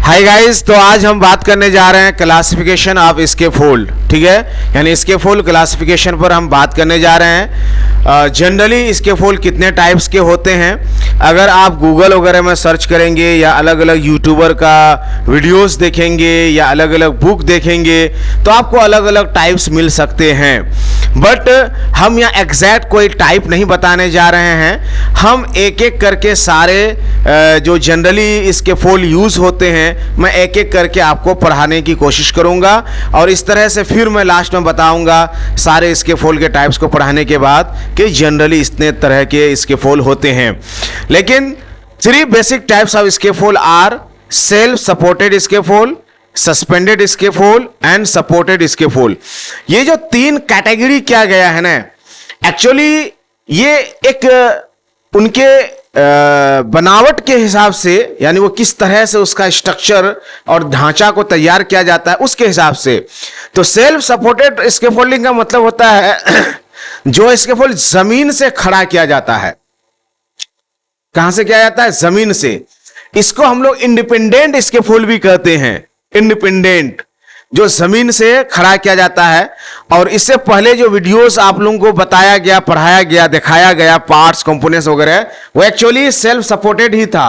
Hi guys, तो आज हम बात करने जा रहे हैं क्लासिफिकेशन ऑफ स्केफोल्ड। ठीक है, यानी स्केफोल्ड क्लासिफिकेशन पर हम बात करने जा रहे हैं। जनरली स्केफोल्ड कितने टाइप्स के होते हैं, अगर आप गूगल वगैरह में सर्च करेंगे या अलग अलग यूट्यूबर का वीडियोस देखेंगे या अलग अलग बुक देखेंगे तो आपको अलग अलग टाइप्स मिल सकते हैं। बट हम यहाँ एग्जैक्ट कोई टाइप नहीं बताने जा रहे हैं, हम एक एक करके सारे जो जनरली स्केफोल्ड यूज़ होते हैं मैं एक एक करके आपको पढ़ाने की कोशिश करूंगा और इस तरह से फिर मैं लास्ट में बताऊंगा सारे स्केफोल्ड के टाइप्स को पढ़ाने के बाद कि जनरली इतने तरह के स्केफोल्ड होते हैं। लेकिन 3 basic types of scaffold are self supported scaffold, suspended scaffold and supported scaffold. ये जो 3 कैटेगरी किया गया है ना, एक्चुअली ये एक उनके बनावट के हिसाब से, यानी वो किस तरह से उसका स्ट्रक्चर और ढांचा को तैयार किया जाता है उसके हिसाब से। तो सेल्फ सपोर्टेड स्केफोल्डिंग का मतलब होता है जो स्केफोल्ड जमीन से खड़ा किया जाता है। कहां से किया जाता है? जमीन से। इसको हम लोग इंडिपेंडेंट स्केफोल्ड भी कहते हैं। इंडिपेंडेंट, जो जमीन से खड़ा किया जाता है। और इससे पहले जो वीडियोस आप लोगों को बताया गया, पढ़ाया गया, दिखाया गया, पार्ट्स, कंपोनेंट्स वगैरह, वो एक्चुअली सेल्फ सपोर्टेड ही था,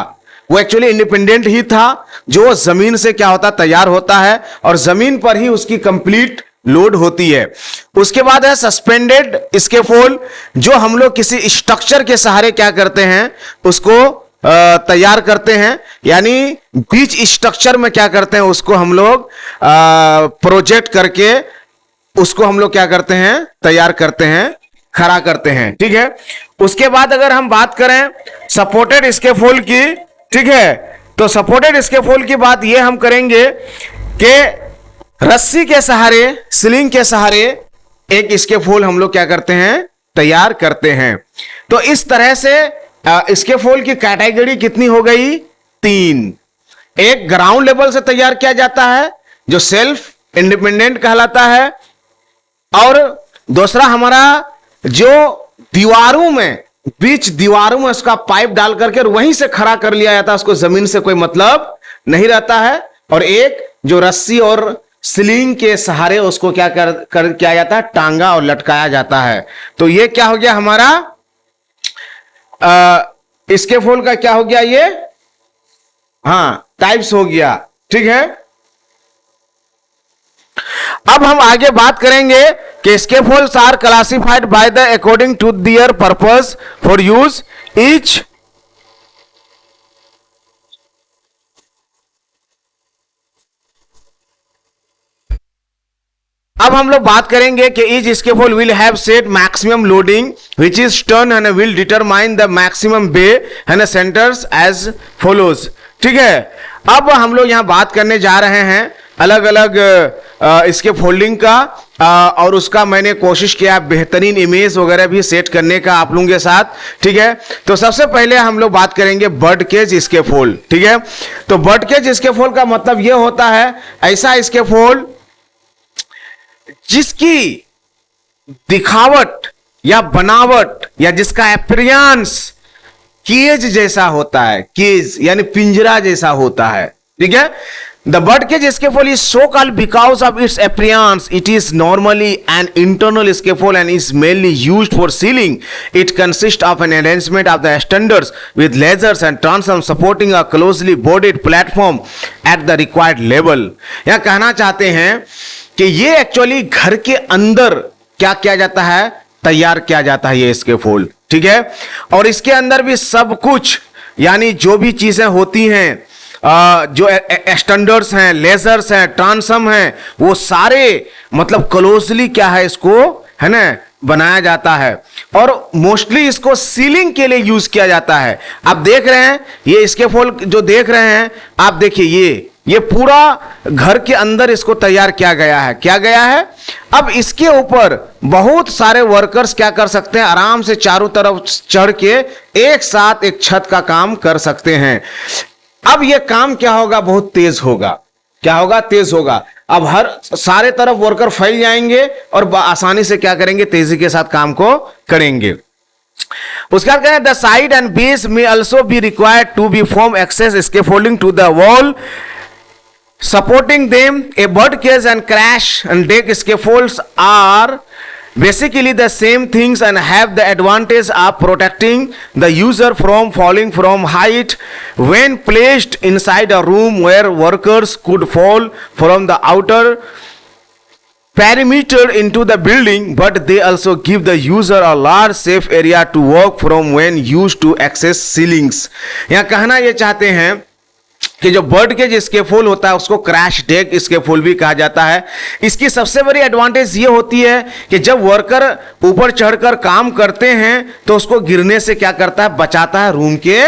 वो एक्चुअली इंडिपेंडेंट ही था, जो जमीन से क्या होता, तैयार होता है और जमीन पर ही उसकी कंप्लीट लोड होती है। उसके बाद है सस्पेंडेड स्केफोल्ड, जो हम लोग किसी स्ट्रक्चर के सहारे क्या करते हैं, उसको तैयार करते हैं। यानी बीच स्ट्रक्चर में क्या करते हैं, उसको हम लोग प्रोजेक्ट करके उसको हम लोग क्या करते हैं, तैयार करते हैं, खड़ा करते हैं। ठीक है, उसके बाद अगर हम बात करें सपोर्टेड स्केफोल्ड की, ठीक है, तो सपोर्टेड स्केफोल्ड की बात ये हम करेंगे कि रस्सी के सहारे, स्लिंग के सहारे एक स्केफोल्ड हम लोग क्या करते हैं, तैयार करते हैं। तो इस तरह से स्केफोल्ड की कैटेगरी कितनी हो गई? 3। एक ग्राउंड लेवल से तैयार किया जाता है जो सेल्फ इंडिपेंडेंट कहलाता है, और दूसरा हमारा जो दीवारों में, बीच दीवारों में उसका पाइप डाल करके वहीं से खड़ा कर लिया जाता है, उसको जमीन से कोई मतलब नहीं रहता है। और एक जो रस्सी और स्लिंग के सहारे उसको क्या किया जाता है, टांगा और लटकाया जाता है। तो ये क्या हो गया हमारा स्केफोल्ड का, क्या हो गया ये, हाँ, टाइप्स हो गया। ठीक है, अब हम आगे बात करेंगे कि scaffolds are classified by the according to their purpose for use each. अब हम लोग बात करेंगे कि each scaffold will have set maximum loading which is turn and will determine the maximum bay and centres as follows. ठीक है, अब हम लोग यहां बात करने जा रहे हैं अलग अलग स्केफोल्डिंग का, और उसका मैंने कोशिश किया बेहतरीन इमेज वगैरह भी सेट करने का आप लोगों के साथ। ठीक है, तो सबसे पहले हम लोग बात करेंगे बर्ड केज स्केफोल्ड। ठीक है, तो बर्ड केज स्केफोल्ड का मतलब यह होता है ऐसा स्केफोल्ड जिसकी दिखावट या बनावट या जिसका अपीयरेंस केज जैसा होता है, केज यानी पिंजरा जैसा होता है। ठीक है, the bird cage scaffold is so called because of its appearance. It is normally an internal scaffold and is mainly used for ceiling. It consist of an arrangement of the standards with ledgers and transform supporting a closely boarded platform at the required level. यहां कहना चाहते हैं कि ये actually घर के अंदर क्या किया जाता है, तैयार किया जाता है ये स्केफोल्ड। ठीक है, और इसके अंदर भी सब कुछ, यानी जो भी चीजें होती हैं, जो स्टैंडर्ड्स हैं, लेजर्स हैं, ट्रांसम हैं, वो सारे मतलब क्लोजली क्या है, इसको है ना बनाया जाता है। और मोस्टली इसको सीलिंग के लिए यूज किया जाता है। आप देख रहे हैं ये स्केफोल्ड जो देख रहे हैं आप, देखिए ये पूरा घर के अंदर इसको तैयार किया गया है, क्या गया है। अब इसके ऊपर बहुत सारे वर्कर्स क्या कर सकते हैं, आराम से चारों तरफ चढ़ के एक साथ एक छत का काम कर सकते हैं। अब ये काम क्या होगा, बहुत तेज होगा। क्या होगा, तेज होगा। अब हर सारे तरफ वर्कर फैल जाएंगे और आसानी से क्या करेंगे, तेजी के साथ काम को करेंगे। उसके बाद कहते हैं the side and base may also be required to be form access scaffolding to the wall supporting them. A bird cage and crash and deck scaffolds are basically the same things and have the advantage of protecting the user from falling from height when placed inside a room where workers could fall from the outer perimeter into the building, but they also give the user a large safe area to work from when used to access ceilings. यहाँ कहना ये चाहते हैं कि जो bird के स्केफोल होता है उसको क्रैश डेक स्केफोल भी कहा जाता है। इसकी सबसे बड़ी एडवांटेज ये होती है कि जब वर्कर ऊपर चढ़कर काम करते हैं तो उसको गिरने से क्या करता है, बचाता है रूम के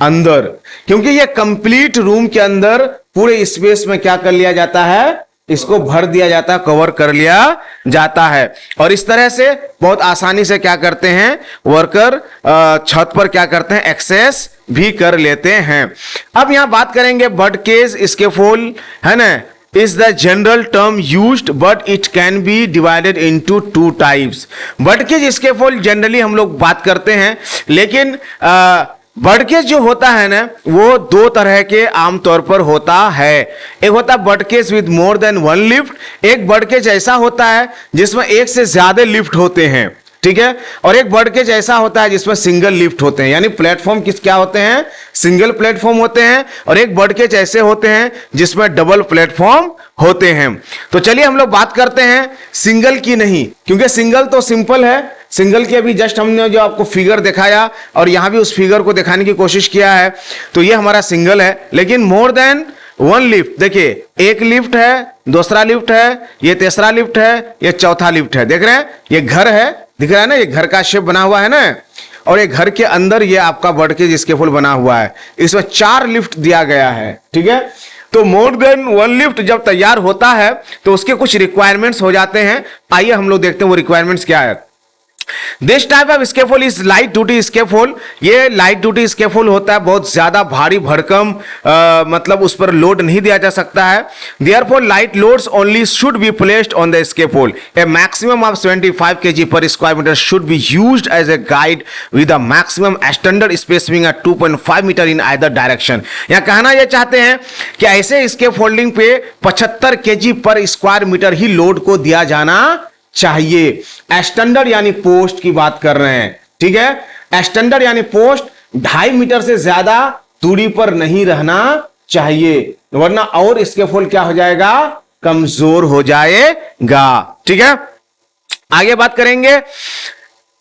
अंदर, क्योंकि ये कंप्लीट रूम के अंदर पूरे स्पेस में क्या कर लिया जाता है, इसको भर दिया जाता है, कवर कर लिया जाता है। और इस तरह से बहुत आसानी से क्या करते हैं, वर्कर छत पर क्या करते हैं, एक्सेस भी कर लेते हैं। अब यहां बात करेंगे बर्ड केज स्केफोल, है ना, is the general term used but it can be divided into two types. Bird cage scaffold generally हम लोग बात करते हैं, लेकिन बर्ड केज जो होता है ना वो दो तरह के आमतौर पर होता है। एक होता है bird cage with more than one lift, एक बर्ड केज ऐसा होता है जिसमें एक से ज्यादा लिफ्ट होते हैं, ठीक है, और एक बर्ड केज ऐसा होता है जिसमें सिंगल लिफ्ट होते हैं, यानी प्लेटफॉर्म क्या होते हैं, सिंगल प्लेटफॉर्म होते हैं, और एक बर्ड केज ऐसे होते हैं जिसमें डबल प्लेटफॉर्म होते हैं। तो चलिए हम लोग बात करते हैं सिंगल की, नहीं, क्योंकि सिंगल तो सिंपल है, सिंगल की अभी जस्ट हमने जो आपको फिगर दिखाया और यहां भी उस फिगर को दिखाने की कोशिश किया है, तो ये हमारा सिंगल है। लेकिन मोर देन वन लिफ्ट, देखिए एक लिफ्ट है, दूसरा लिफ्ट है, ये तीसरा लिफ्ट है, ये चौथा लिफ्ट है, देख रहे हैं, ये घर है, दिख रहा है ना, ये घर का शेप बना हुआ है ना, और ये घर के अंदर ये आपका बर्ड केज स्केफोल बना हुआ है, इसमें 4 लिफ्ट दिया गया है, ठीक है। तो मोर देन वन लिफ्ट जब तैयार होता है तो उसके कुछ रिक्वायरमेंट्स हो जाते हैं। आइए हम लोग देखते हैं वो रिक्वायरमेंट्स क्या है। This type of scaffold is light duty scaffold, ये लाइट ड्यूटी स्केफोल होता है, बहुत ज्यादा भारी भरकम मतलब उस पर लोड नहीं दिया जा सकता है। Therefore light loads only should be placed on the scaffold, a maximum of 75 kg per square metre should be used as a guide with a maximum standard spacing at 2.5 metre in either direction. यहां कहना यह चाहते हैं कि ऐसे scaffolding पे 75 kg per square metre ही load को दिया जाना चाहिए। स्टैंडर्ड यानी पोस्ट की बात कर रहे हैं, ठीक है, स्टैंडर्ड यानी पोस्ट 2.5 मीटर से ज्यादा दूरी पर नहीं रहना चाहिए, वरना और स्केफोल्ड क्या हो जाएगा, कमजोर हो जाएगा, ठीक है। आगे बात करेंगे,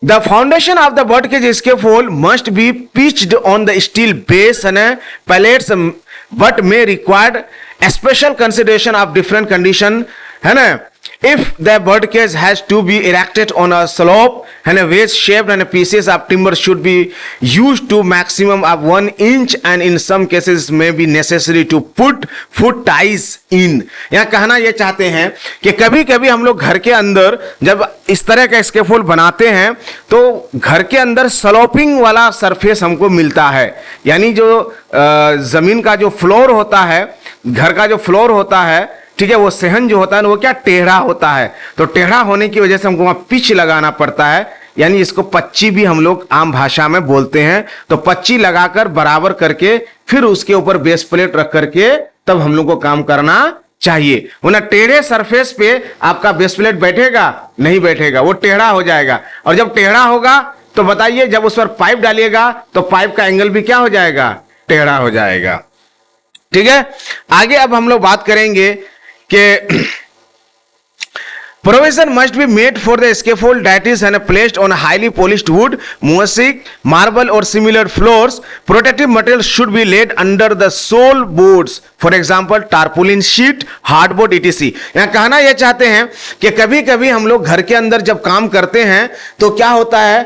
the foundation of the bird cage scaffold must be pitched on the steel base and pallets but may required special consideration of different condition, है ना। If the bird cage has to be erected on a slope and a wedge shaped and pieces of timber should be used to maximum of 1 inch and in some cases may be necessary to put foot ties in। यहाँ कहना ये चाहते हैं कि कभी कभी हम लोग घर के अंदर जब इस तरह का स्केफोल्ड बनाते हैं तो घर के अंदर स्लोपिंग वाला सरफेस हमको मिलता है, यानी जो जमीन का जो फ्लोर होता है, घर का जो फ्लोर होता है, ठीक है, वो सहन जो होता है ना वो क्या टेढ़ा होता है, तो टेढ़ा होने की वजह से हमको वहां पिच लगाना पड़ता है, यानी इसको पच्ची भी हम लोग आम भाषा में बोलते हैं। तो पच्ची लगाकर बराबर करके फिर उसके ऊपर बेस प्लेट रख करके तब हम लोग को काम करना चाहिए, वरना टेढ़े सरफेस पे आपका बेस प्लेट बैठेगा नहीं, बैठेगा, वो टेढ़ा हो जाएगा, और जब टेढ़ा होगा तो बताइए जब उस पर पाइप डालिएगा तो पाइप का एंगल भी क्या हो जाएगा, टेढ़ा हो जाएगा, ठीक है। आगे अब हम लोग बात करेंगे कि provision must be made for the scaffold that is placed on highly polished wood, mosaic, marble or similar floors. Protective material should be laid under the sole boards, for example tarpaulin sheet, hardboard etc. यहाँ कहना यह चाहते हैं कि कभी कभी हम लोग घर के अंदर जब काम करते हैं तो क्या होता है,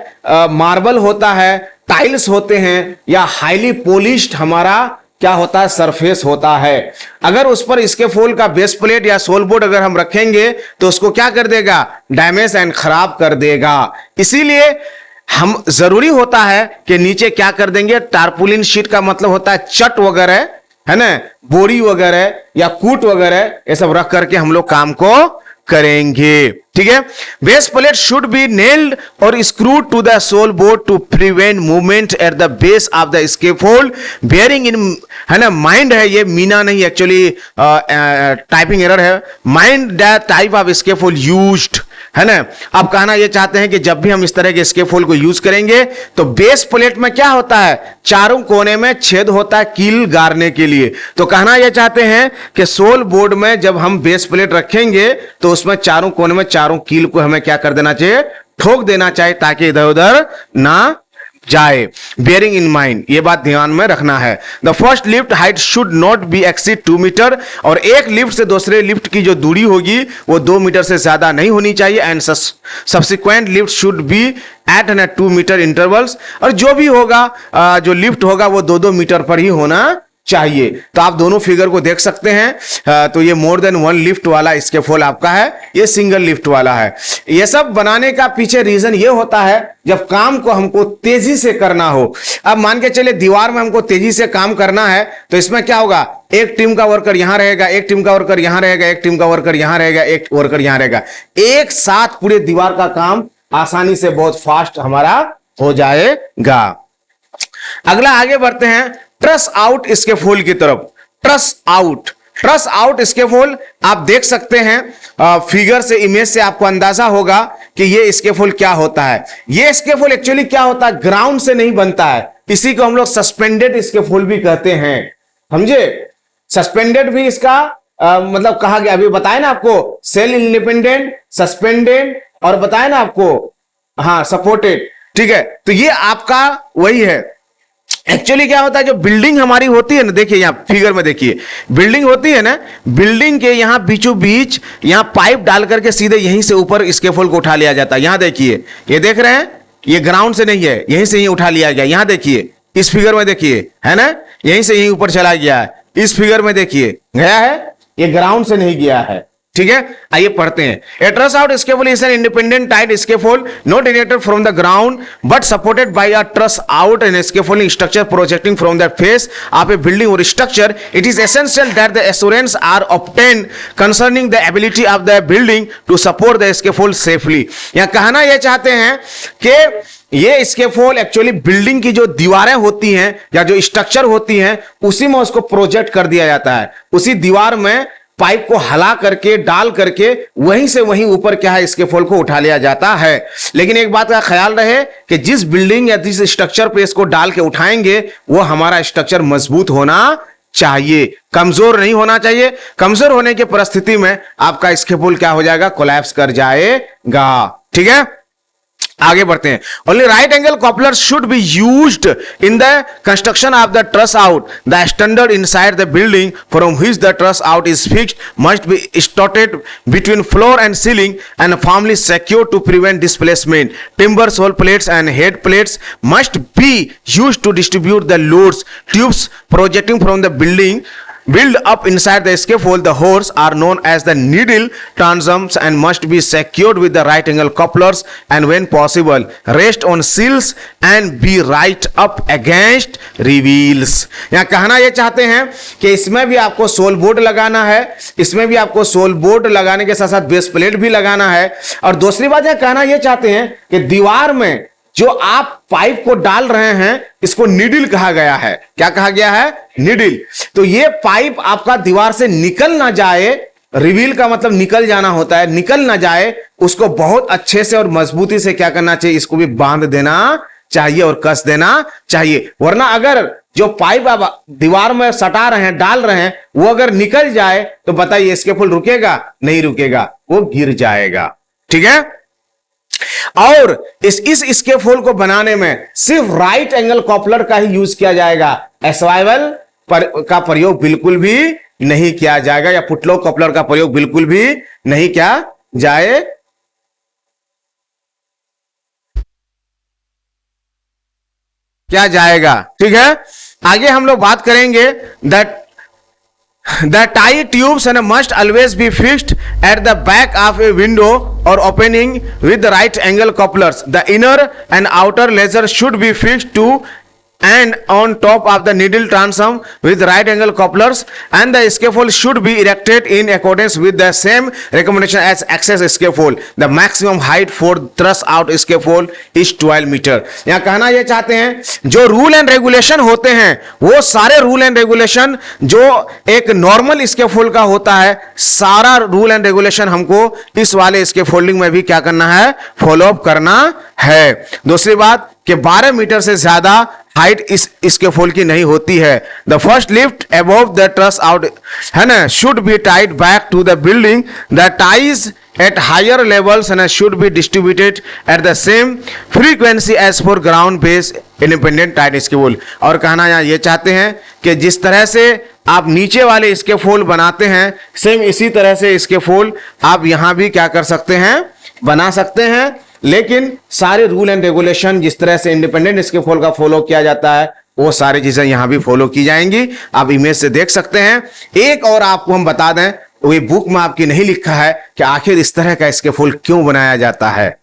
मार्बल होता है, टाइल्स होते हैं, या हाईली पॉलिश्ड हमारा क्या होता है, सरफेस होता है। अगर उस पर स्केफोल्ड का बेस प्लेट या सोल बोर्ड अगर हम रखेंगे तो उसको क्या कर देगा, डैमेज एंड खराब कर देगा। इसीलिए हम जरूरी होता है कि नीचे क्या कर देंगे, टारपुलिन शीट का मतलब होता है चट वगैरह, है ना, बोरी वगैरह या कूट वगैरह, ये सब रख करके हम लोग काम को करेंगे। ठीक है, base plate should be nailed or screwed to the sole board to prevent movement at the base of the scaffold bearing in, है ना, माइंड है ये, मीना नहीं, एक्चुअली टाइपिंग एरर है, mind the type of scaffold used, है ना। अब कहना ये चाहते हैं कि जब भी हम इस तरह के स्कैफोल्ड को यूज करेंगे तो बेस प्लेट में क्या होता है, चारों कोने में छेद होता है कील गाड़ने के लिए। तो कहना ये चाहते हैं कि सोल बोर्ड में जब हम बेस प्लेट रखेंगे तो उसमें चारों कोने में चारों कील को हमें क्या कर देना चाहिए, ठोक देना चाहिए, ताकि इधर उधर ना जाए। बेयरिंग इन माइंड, ये बात ध्यान में रखना है। The first lift height should not be exceed 2 metre, और एक लिफ्ट से दूसरे लिफ्ट की जो दूरी होगी वो 2 मीटर से ज्यादा नहीं होनी चाहिए। And subsequent lift should be at 2 metre intervals, और जो भी होगा जो लिफ्ट होगा वो 2-2 मीटर पर ही होना चाहिए। तो आप दोनों फिगर को देख सकते हैं। तो ये मोर देन 1 लिफ्ट वाला स्कैफोल्ड आपका है, ये सिंगल लिफ्ट वाला है। ये सब बनाने का पीछे रीजन ये होता है जब काम को हमको तेजी से करना हो। अब मान के चले दीवार में हमको तेजी से काम करना है तो इसमें क्या होगा, एक टीम का वर्कर यहां रहेगा, एक टीम का वर्कर यहां रहेगा, एक टीम का वर्कर यहां रहेगा, एक वर्कर यहां रहेगा, एक साथ पूरे दीवार का काम आसानी से बहुत फास्ट हमारा हो जाएगा। अगला आगे बढ़ते हैं ट्रस आउट स्कैफोल्ड की तरफ। ट्रस आउट स्कैफोल्ड आप देख सकते हैं फिगर से, इमेज से आपको अंदाजा होगा कि ये स्कैफोल्ड क्या होता है। ये स्कैफोल्ड एक्चुअली क्या होता है, ग्राउंड से नहीं बनता है, इसी को हम लोग सस्पेंडेड स्कैफोल्ड भी कहते हैं, समझे। सस्पेंडेड भी इसका मतलब कहा गया, अभी बताया ना आपको, सेल इंडिपेंडेंट, सस्पेंडेड, और बताया ना आपको हाँ सपोर्टेड। ठीक है, तो ये आपका वही है। एक्चुअली क्या होता है, जो बिल्डिंग हमारी होती है ना, देखिए यहां फिगर में देखिए, बिल्डिंग होती है ना, बिल्डिंग के यहां बीचों बीच यहां पाइप डाल करके सीधे यहीं से ऊपर स्कैफोल्ड को उठा लिया जाता है। यहां देखिए, ये देख रहे हैं, ये ग्राउंड से नहीं है, यहीं से ही उठा लिया गया। यहां देखिए, इस फिगर में देखिए, है ना, यहीं से यहीं ऊपर चला गया है। इस फिगर में देखिए गया है, ये ग्राउंड से नहीं गया है। ठीक है, आइए पढ़ते हैं। A truss out scaffold is an independent tight scaffold not erected from the ground but supported by a truss out and scaffolding structure projecting from the face of a building or structure. It is essential that the assurance are obtained concerning the ability of the building to support the scaffold safely. यहां कहना यह चाहते हैं कि ये scaffold actually building की जो दीवारें होती हैं या जो स्ट्रक्चर होती हैं उसी में उसको प्रोजेक्ट कर दिया जाता है, उसी दीवार में पाइप को हला करके डाल करके वहीं से वहीं ऊपर क्या है स्कैफोल्ड को उठा लिया जाता है। लेकिन एक बात का ख्याल रहे कि जिस बिल्डिंग या जिस स्ट्रक्चर पे इसको डाल के उठाएंगे वो हमारा स्ट्रक्चर मजबूत होना चाहिए, कमजोर नहीं होना चाहिए। कमजोर होने की परिस्थिति में आपका स्कैफोल्ड क्या हो जाएगा, कोलैप्स कर जाएगा। ठीक है, आगे बढ़ते हैं। Only right angle coupler should be used in the construction of the truss out. The standard inside the building from which the truss out is fixed must be strutted between floor and ceiling and firmly secured to prevent displacement. Timber sole plates and head plates must be used to distribute the loads. Tubes projecting from the build up inside the scaffold, the horse, are known as the needle transoms and must be secured with the right angle couplers and when possible rest on seals and be right up against reveals. यहाँ कहना ये चाहते हैं कि इसमें भी आपको soul board लगाना है, इसमें भी आपको सोल बोर्ड लगाने के साथ साथ बेस प्लेट भी लगाना है। और दूसरी बात यह कहना ये चाहते हैं कि दीवार में जो आप पाइप को डाल रहे हैं इसको नीडल कहा गया है। क्या कहा गया है, नीडल। तो ये पाइप आपका दीवार से निकल ना जाए, रिवील का मतलब निकल जाना होता है, निकल ना जाए, उसको बहुत अच्छे से और मजबूती से क्या करना चाहिए, इसको भी बांध देना चाहिए और कस देना चाहिए। वरना अगर जो पाइप आप दीवार में सटा रहे हैं, डाल रहे हैं, वो अगर निकल जाए तो बताइए स्कैफोल्ड रुकेगा, नहीं रुकेगा, वो गिर जाएगा। ठीक है, और इस स्कैफोल्ड को बनाने में सिर्फ राइट एंगल कॉपलर का ही यूज किया जाएगा, एसवाइवल का प्रयोग बिल्कुल भी नहीं किया जाएगा, या पुटलो कॉपलर का प्रयोग बिल्कुल भी नहीं किया जाए। क्या जाएगा। ठीक है, आगे हम लोग बात करेंगे that the tie tubes and must always be fixed at the back of a window or opening with the right angle couplers. The inner and outer ledger should be fixed to and on top of the needle transom with right angle couplers, and the scaffold should be erected in accordance with the same recommendation as access scaffold. The maximum height for thrust out scaffold is 12 metre. यहाँ कहना ये चाहते हैं जो rule and regulation होते हैं वो सारे रूल एंड रेगुलेशन जो एक नॉर्मल स्कैफोल्ड का होता है, सारा रूल एंड रेगुलेशन हमको इस वाले स्कैफोल्डिंग में भी क्या करना है, फॉलो अप करना है। दूसरी बात कि 12 मीटर से ज्यादा हाइट इस स्कैफोल्ड की नहीं होती है। The first lift above the truss out है ना should be tied back to the building, the ties at higher levels and should be distributed at the same frequency as for ground based independent tight scaffold। और कहना यहाँ ये चाहते हैं कि जिस तरह से आप नीचे वाले स्कैफोल्ड बनाते हैं सेम इसी तरह से स्कैफोल्ड आप यहाँ भी क्या कर सकते हैं, बना सकते हैं, लेकिन सारे रूल एंड रेगुलेशन जिस तरह से इंडिपेंडेंट स्कैफोल्ड का फॉलो किया जाता है वो सारी चीजें यहां भी फॉलो की जाएंगी। आप इमेज से देख सकते हैं। एक और आपको हम बता दें, वो बुक में आपकी नहीं लिखा है कि आखिर इस तरह का स्कैफोल्ड क्यों बनाया जाता है।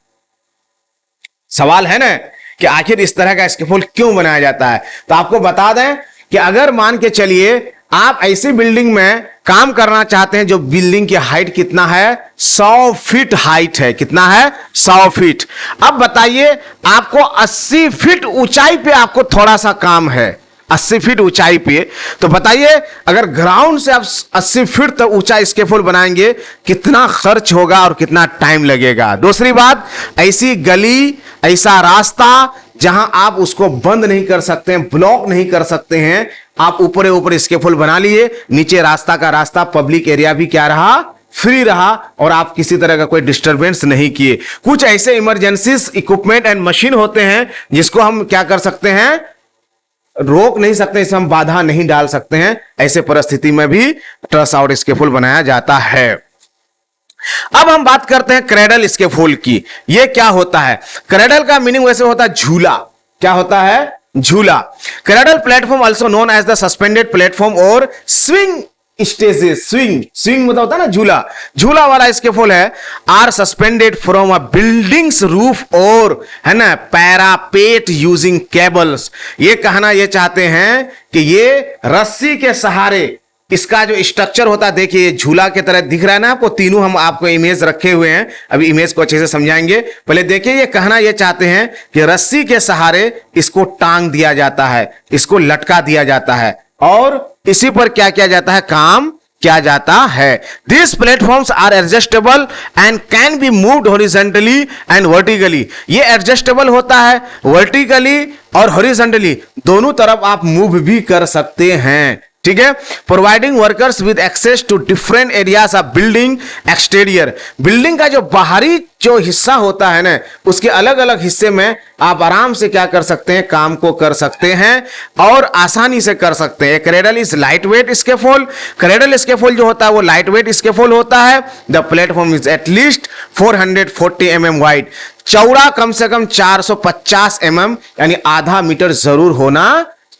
सवाल है ना कि आखिर इस तरह का स्कैफोल्ड क्यों बनाया जाता है। तो आपको बता दें कि अगर मान के चलिए आप ऐसी बिल्डिंग में काम करना चाहते हैं जो बिल्डिंग की हाइट कितना है, 100 फीट हाइट है। कितना है, 100 फीट। अब बताइए आपको 80 फीट ऊंचाई पे आपको थोड़ा सा काम है, 80 फीट ऊंचाई पे। तो बताइए अगर ग्राउंड से आप 80 फीट तक ऊंचा स्कैफोल्ड बनाएंगे कितना खर्च होगा और कितना टाइम लगेगा। दूसरी बात, ऐसी गली, ऐसा रास्ता जहां आप उसको बंद नहीं कर सकते हैं, ब्लॉक नहीं कर सकते हैं, आप ऊपर ऊपर स्कैफोल्ड बना लिए, नीचे रास्ता का रास्ता, पब्लिक एरिया भी क्या रहा, फ्री रहा, और आप किसी तरह का कोई डिस्टरबेंस नहीं किए। कुछ ऐसे इमरजेंसी इक्विपमेंट एंड मशीन होते हैं जिसको हम क्या कर सकते हैं, रोक नहीं सकते, इसे हम बाधा नहीं डाल सकते हैं। ऐसे परिस्थिति में भी ट्रस आउट स्कैफोल्ड बनाया जाता है। अब हम बात करते हैं क्रेडल स्कैफोल्ड की। यह क्या होता है? क्रेडल का मीनिंग वैसे होता है झूला। क्या होता है? झूला। Cradle platform also known as the suspended platform और स्विंग स्टेजेस। स्विंग मतलब होता है ना झूला। झूला वाला स्कैफोल्ड है are suspended from a building's roof और है ना पैरापेट यूजिंग केबल्स। ये कहना ये चाहते हैं कि ये रस्सी के सहारे इसका जो स्ट्रक्चर होता है, देखिए झूला के तरह दिख रहा है ना आपको, तीनों हम आपको इमेज रखे हुए हैं, अभी इमेज को अच्छे से समझाएंगे। पहले देखिए ये कहना ये चाहते हैं कि रस्सी के सहारे इसको टांग दिया जाता है, इसको लटका दिया जाता है और इसी पर क्या किया जाता है, काम किया जाता है। These platforms are adjustable and can be moved horizontally and vertically। ये एडजस्टेबल होता है, वर्टिकली और हॉरिजॉन्टली दोनों तरफ आप मूव भी कर सकते हैं। ठीक है। Providing workers with access to different areas of building exterior. Building का जो बाहरी जो हिस्सा होता है ना, उसके अलग अलग हिस्से में आप आराम से क्या कर सकते हैं, काम को कर सकते हैं और आसानी से कर सकते हैं। Cradle is light weight scaffold. Cradle scaffold जो होता है वो लाइट वेट स्कैफोल्ड होता है। The platform is at least 440 mm wide. चौड़ा कम से कम 450 mm यानी आधा मीटर जरूर होना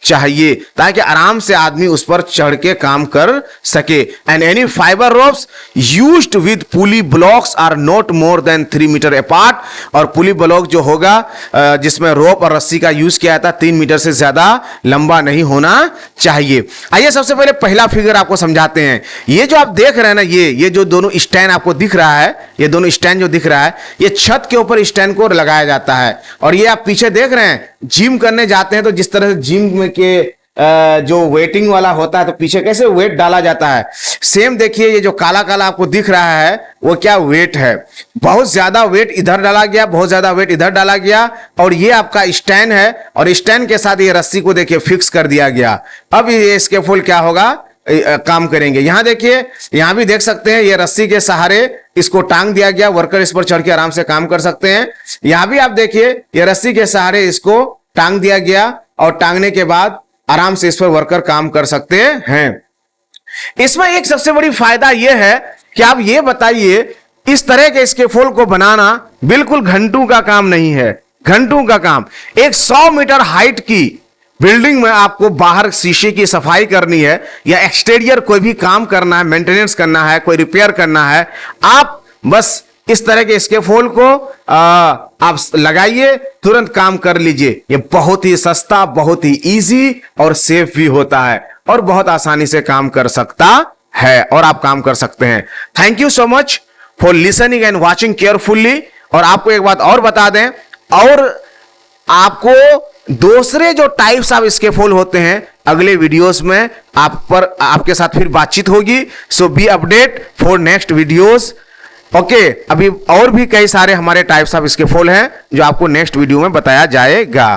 चाहिए ताकि आराम से आदमी उस पर चढ़ के काम कर सके। And any fibre ropes used with pulley blocks are not more than 3 metres apart. और पुली ब्लॉक जो होगा जिसमें रोप और रस्सी का यूज किया जाता है 3 मीटर से ज्यादा लंबा नहीं होना चाहिए। आइए सबसे पहले पहला फिगर आपको समझाते हैं। ये जो आप देख रहे हैं ना, ये जो दोनों स्टैंड आपको दिख रहा है, ये दोनों स्टैंड जो दिख रहा है, ये छत के ऊपर स्टैंड को लगाया जाता है। और ये आप पीछे देख रहे हैं, जिम करने जाते हैं तो जिस तरह से जिम में के जो वेटिंग वाला होता है तो पीछे कैसे वेट डाला जाता है, सेम देखिए ये जो काला काला आपको दिख रहा है वो क्या वेट है। बहुत ज्यादा वेट इधर डाला गया, बहुत ज्यादा वेट इधर डाला गया और ये आपका स्टैंड है और स्टैंड के साथ ये रस्सी को देखिए फिक्स कर दिया गया। अब ये स्कैफोल्ड क्या होगा, काम करेंगे। यहां देखिए, यहां भी देख सकते हैं ये रस्सी के सहारे इसको टांग दिया गया, वर्कर इस पर चढ़ के आराम से काम कर सकते हैं। यहां भी आप देखिए ये रस्सी के सहारे इसको टांग दिया गया और टांगने के बाद आराम से इस पर वर्कर काम कर सकते हैं। इसमें एक सबसे बड़ी फायदा यह है कि आप ये बताइए, इस तरह के स्कैफोल्ड को बनाना बिल्कुल घंटों का काम नहीं है। घंटों का काम, एक 100 मीटर हाइट की बिल्डिंग में आपको बाहर शीशे की सफाई करनी है या एक्सटीरियर कोई भी काम करना है, मेंटेनेंस करना है, कोई रिपेयर करना है, आप बस इस तरह के स्केफोल्ड को आप लगाइए, तुरंत काम कर लीजिए। ये बहुत ही सस्ता, बहुत ही इजी और सेफ भी होता है और बहुत आसानी से काम कर सकता है और आप काम कर सकते हैं। Thank you so much for listening and watching carefully. और आपको एक बात और बता दें, और आपको दूसरे जो टाइप्स ऑफ स्केफोल्ड होते हैं अगले वीडियोस में आपके साथ फिर बातचीत होगी। So be update for next videos. Okay, अभी और भी कई सारे हमारे टाइप्स ऑफ स्केफोल्ड हैं जो आपको नेक्स्ट वीडियो में बताया जाएगा।